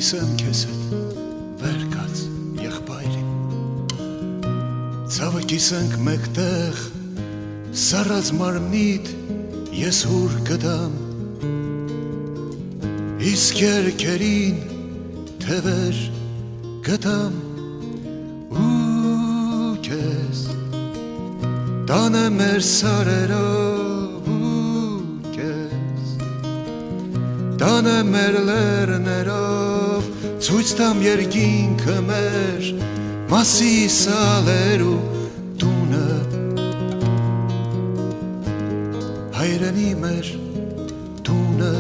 կիսեմ քեզ հետ վեր կաց եղբայրին ցավը կիսենք մեկտեղ սառած մարմնիդ ես հուր կդամ իսկ երկերին թևեր գտամ ու քեզ տանեմ մեր սարերով ու քեզ տանեմ մեր լեռներով ցույց տամ երկինքը մեր Մասիսալերու տունը հայրենի մեր տունը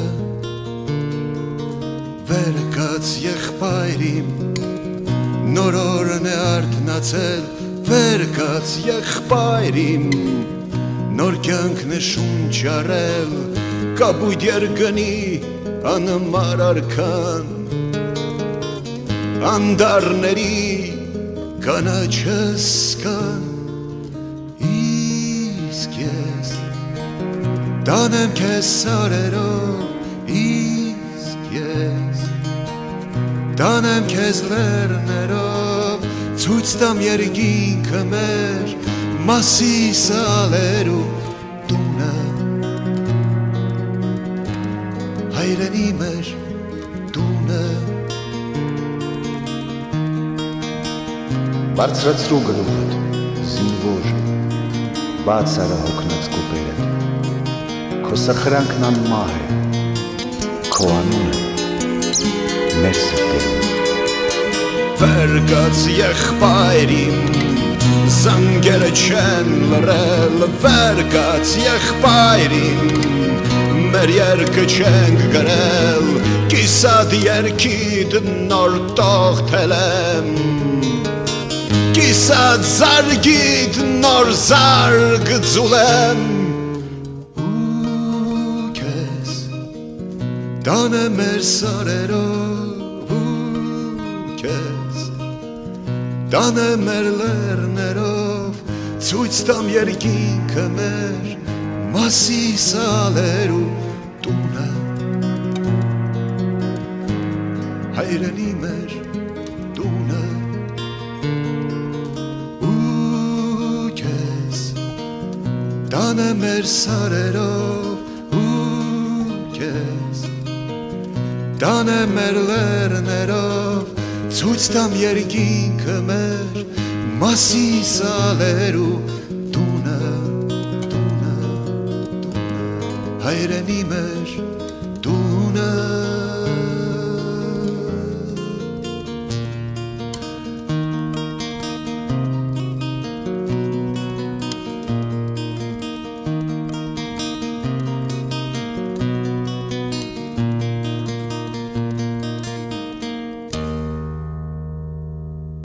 վեր կաց եղբայրիմ նոր օրն է արթնացել վեր կաց եղբայրիմ նոր կյանքն է շունչ առել կապույտ երկնի անմար արքան անդառների կանաչս կան իսկ ես տանեմ քեզ սարերով իսկ ես տանեմ քեզ լեռներով ցույց տամ երկինքը մեր Մասիսալերու տունը հայրենի մեր տունը Բարձրացրու գլուխդ, զինվոր, բաց արա հոգնած կոպերդ, քո սխրանքն անմահ է, քո անունը մեր սրտերում։ Վեր կաց եղբայրիմ, զանգերը չեն լռել, վեր կաց եղբայրիմ, մեր երկը չենք գրել, կիսատ երկիդ նոր տողթել եմ, Կիսատ զարգիդ նոր զարգ ձուլեմ ու քեզ տանեմ մեր սարերով ու քեզ տանեմ մեր լեռներով ցույց տամ երկինքը մեր Մասիսալերու տունը հայրենի մեր տունը Տանեմ մեր սարերով ու քեզ տանեմ մեր լեռներով ցույց տամ երկինքը մեր Մասիսալերու տունը հայրենի մեր տունը